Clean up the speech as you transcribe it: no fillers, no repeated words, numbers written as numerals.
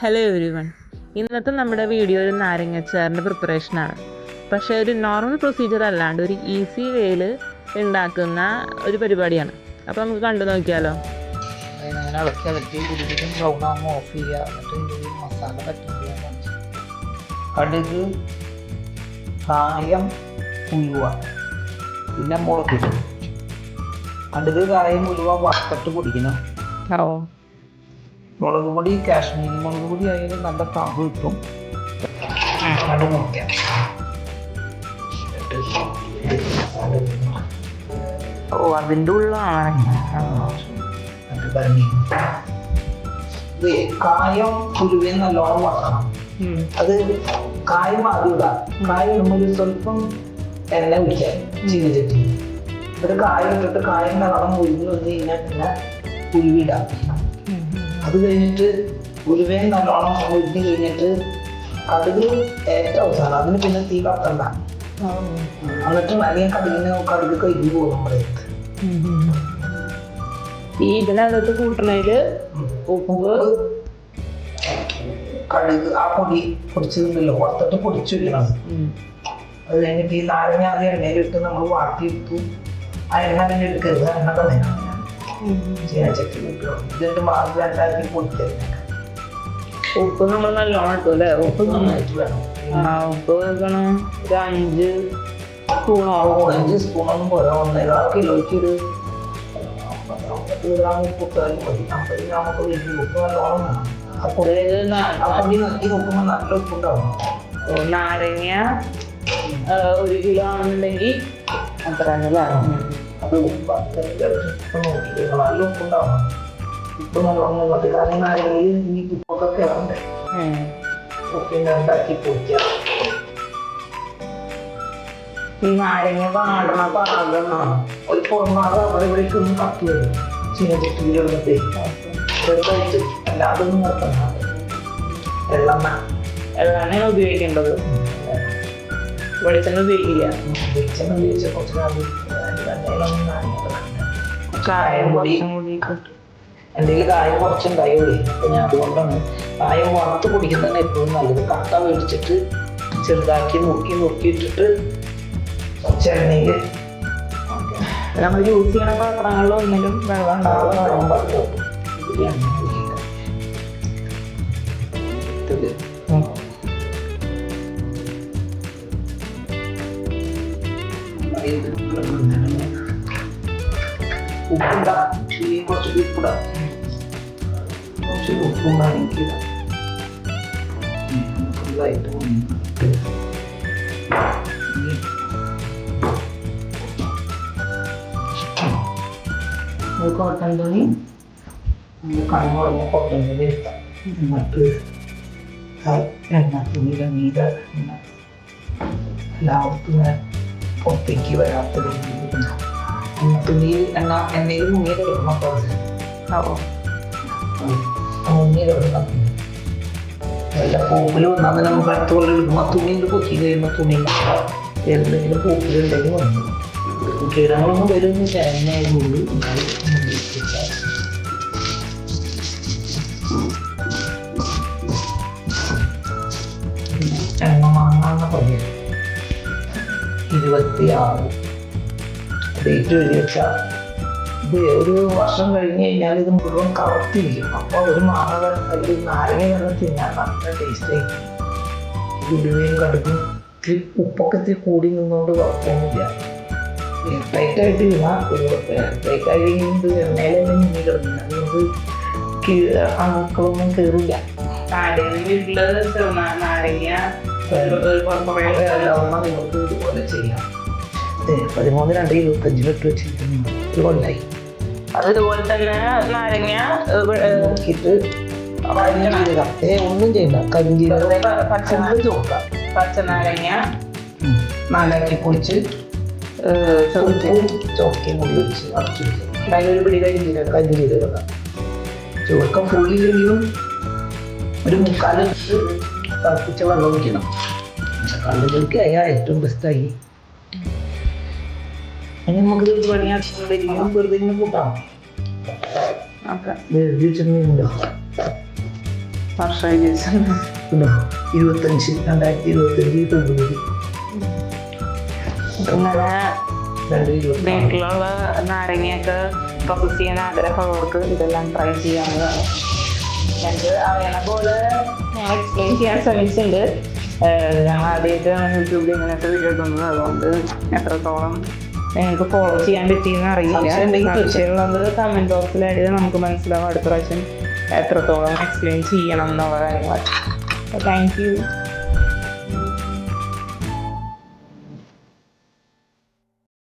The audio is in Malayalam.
Hello everyone. ഇന്നത്തെ നമ്മുടെ വീഡിയോ ഒരു നാരങ്ങച്ചാറിൻ്റെ പ്രിപ്പറേഷനാണ്. പക്ഷേ ഒരു നോർമൽ പ്രൊസീജിയർ അല്ലാണ്ട് ഒരു ഈസി വേയിൽ ഉണ്ടാക്കുന്ന ഒരു പരിപാടിയാണ്. അപ്പോൾ നമുക്ക് കണ്ടു നോക്കിയാലോ. അതിനങ്ങനെ ഇളക്കി ഇളക്കി ഉരുളിക്കും ബ്രൗൺ ആകുമ്പോൾ ഓഫ് ചെയ്യുക. എന്നിട്ട് ഈ മസാല പറ്റുമ്പോൾ കടുക്, കായം, ഉലുവ, പിന്നെ മുളക്. കടുക്, കായം, ഉലുവ വറുത്തിട്ട് പൊടിക്കണം. മുളക് പൊടി കാശ്മീരി മുളക് പൊടി ആയാലും നല്ല കളർ കിട്ടും. കടുക് മുറിക്കാം. അതിൻ്റെ ഉള്ളാണ് കായം ഉലുവയും നല്ലോണം വറക്കണം. അത് കായം ആദ്യം ഇടാം. കായം ഇടുമ്പോൾ സ്വല്പം എണ്ണ ഒഴിക്കാം ചീനച്ചട്ടി. എന്നിട്ട് കായം ഇട്ടിട്ട് കായം നല്ലോണം മുരിഞ്ഞ് വന്ന് കഴിഞ്ഞാൽ പിന്നെ ഉലുവിടാം. അത് കഴിഞ്ഞിട്ട് ഉലുവയും നല്ലോണം മുരിഞ്ഞ് കഴിഞ്ഞിട്ട് കടുക് ഏറ്റവും അവസാനം. അതിന് പിന്നെ തീ കത്തണ്ട. എന്നിട്ട് അല്ലെങ്കിൽ കടുക് കഴിഞ്ഞ് പോകും നമ്മുടെ അടുത്ത്. ഈ ഇതിനകത്ത് കൂട്ടണതിൽ ഉപ്പ്, കടുക്, ആ പൊടി പൊടിച്ചതുണ്ടല്ലോ പുറത്തിട്ട് പൊടിച്ചു വെക്കണം. അത് കഴിഞ്ഞിട്ട് ഈ നാരങ്ങ ആദ്യം എണ്ണയിലിട്ട് നമ്മൾ വാട്ടിയെടുത്തു. ആ എണ്ണ പിന്നെ എടുക്കരുത്, എണ്ണ കളയണം. ചീനച്ചട്ടി ഇതിട്ട് മാറി രണ്ടാക്കി പൊടിക്കരുത്. ഉപ്പ് നമ്മൾ നല്ലോണം ഇട്ടു അല്ലേ? ഉപ്പ് നന്നായിട്ട് വേണം. ഉപ്പ് വെക്കണം ഒരു 5 സ്പൂണോ. 5 സ്പൂണൊന്നും പോരാ. 1.25 കിലോയ്ക്ക് ഒരു 50 ഗ്രാം ഉപ്പ് ഇട്ടാലും മതി. 50 ഗ്രാമൊക്കെ വീട്ടിൽ ഉപ്പ് നല്ലോണം വേണം. ആ പൊടി നോക്കി നോക്കുമ്പോൾ നല്ല ഉപ്പുണ്ടാവും. നാരങ്ങ 1 കിലോ ആണെന്നുണ്ടെങ്കിൽ അത്ര അത് ഉപ്പ് നോക്കി നല്ല ഉപ്പുണ്ടാവണം. ഉപ്പ് നല്ലോണം നോക്കി. കാരണം നാരങ്ങയിൽ ഈ ഉപ്പൊക്കെ കയറണ്ടേ. പിന്നെ ഉണ്ടാക്കി പൊടിക്കാം. ഈ നാരങ്ങ പാടണ പാകണം. ഒരു പുറമാറ് അവിടെ ഇവിടേക്ക് ഒന്ന് കത്തി വരും ചീനച്ചട്ടിയിലിടുന്നതേ. ചെറുതായിട്ട് അല്ലാതെ ഒന്നും നിർത്തണ്ട. എള്ളാണ് ഉപയോഗിക്കേണ്ടത്. വെളിച്ചെണ്ണ ഉപയോഗിക്കില്ല. വെളിച്ചെണ്ണ ഉപയോഗിച്ച കുറച്ച് കായം പൊടി എന്തെങ്കിലും കായം കുറച്ചുണ്ടായോളേ. അപ്പം ഞാൻ അതുകൊണ്ടാണ് കായം വറുത്ത് പൊടിക്കുന്നതാണ് എപ്പോഴും നല്ലത്. കട്ട മേടിച്ചിട്ട് ചെറുതാക്കി നുറുക്കിയിട്ടിട്ട് കുറച്ച് എണ്ണയിൽ നമ്മൾ യൂസ് ചെയ്യണ പാത്രങ്ങളിലോ ഒന്നിലും വെള്ളം ഉണ്ടാവാൻ പാടില്ല. ഉപ്പിടാം. കുറച്ച് ഉപ്പിടാം. കുറച്ച് ഉപ്പും വേണമെങ്കിൽ ഫുള്ളായിട്ട് കോട്ടൺ തുണി കണ്ണുറങ്ങ കോട്ടൺ തുണി എടുത്താം. എന്നിട്ട് എണ്ണ തുണിയിലെ നീല എല്ലാവർക്കും പുറത്തേക്ക് വരാത്ത രീതിയിൽ തുണിയിൽ എണ്ണയിൽ മുങ്ങിയത് ഇടണം. മുങ്ങിയത് ഇടണം. വല്ല പൂപ്പിൽ വന്നാൽ നമുക്ക് അടുത്ത പോലെ എടുക്കും. ആ തുണിയിൽ പൊക്കി കഴിയുമ്പോൾ തുണി എന്തെങ്കിലും പൂപ്പിലുണ്ടെങ്കിൽ വന്നു. കീടങ്ങളൊന്നും വരുന്നില്ല. എണ്ണയായതുകൊണ്ട് എണ്ണ മാങ്ങാന്ന് പറയും. 26 ഡേറ്റ് എഴുതി വെച്ചാൽ ഇത് ഒരു വർഷം കഴിഞ്ഞ് കഴിഞ്ഞാൽ ഇത് മുഴുവൻ കറുത്തിരിക്കും. അപ്പോൾ ഒരു നാരങ്ങ വെള്ളം തിന്നാൻ നല്ല ടേസ്റ്റ് ആയിരിക്കും. ഉലുവയും കടുക്കും ഉപ്പൊക്കെ ഇത്തിരി കൂടി നിന്നുകൊണ്ട് കുഴപ്പമൊന്നുമില്ല. ടൈറ്റായിട്ട് ഇരുന്നാൽ ടൈറ്റായിട്ട് എണ്ണയിലെല്ലാം മുന്നിൽ കിടന്നില്ല. അതുകൊണ്ട് അണുക്കളൊന്നും കയറില്ല. നിങ്ങൾക്ക് ഇതുപോലെ ചെയ്യാം. 13-2-25 ഇട്ട് വെച്ചിരിക്കുന്നു. ഒരു കൊല്ലായി. അതുപോലെ തന്നെ നാരങ്ങ നോക്കിയിട്ട് ഒന്നും ചെയ്യണ്ട. കരിഞ്ചീരകം ചോക്കാം. പച്ചനാരങ്ങ നാലാക്കി പൊളിച്ച് ചോക്കയും കൂടി വെച്ച് അടച്ചു വെക്കും. അതിലൊരു പിടി കരിഞ്ചീരകം ചോക്ക ഫുള്ളിലെങ്കിലും ഒരു 3/4 തിളപ്പിച്ച വെള്ളം ഒഴിക്കണം. കല്ലുകൾക്ക് ആയാൽ ഏറ്റവും ബെസ്റ്റായി. ഇനി നമുക്ക് പണിയാക്കിക്കൊണ്ടിരിക്കും. വെറുതെ ഇങ്ങനെ കൂട്ടാം. വെറുതെ ചെന്നുണ്ടോ വർഷമായി ചോദിച്ചത്. 2025 ഫെബ്രുവരി ഇങ്ങനെ 2024. വീട്ടിലുള്ള നാരങ്ങയൊക്കെ പ്രോസസ് ചെയ്യാൻ ആഗ്രഹമുള്ളവർക്ക് ഇതെല്ലാം ട്രൈ ചെയ്യാവുന്നതാണ്. ഞങ്ങൾക്ക് അറിയണ പോലെ ഞാൻ എക്സ്പ്ലെയിൻ ചെയ്യാൻ ശ്രമിച്ചിട്ടുണ്ട്. ഞങ്ങൾ ആദ്യമായിട്ടാണ് യൂട്യൂബിൽ ഇങ്ങനത്തെ വീഡിയോ ഇടുന്നത്. അതുകൊണ്ട് എത്രത്തോളം നിങ്ങൾക്ക് ഫോളോ ചെയ്യാൻ പറ്റിയെന്ന് അറിയില്ല. ആവശ്യമുള്ളത് കമൻറ്റ് ബോക്സിലായിട്ട് നമുക്ക് മനസ്സിലാവും അടുത്ത പ്രാവശ്യം എത്രത്തോളം എക്സ്പ്ലെയിൻ ചെയ്യണം എന്നുള്ള കാര്യങ്ങൾ. Thank you.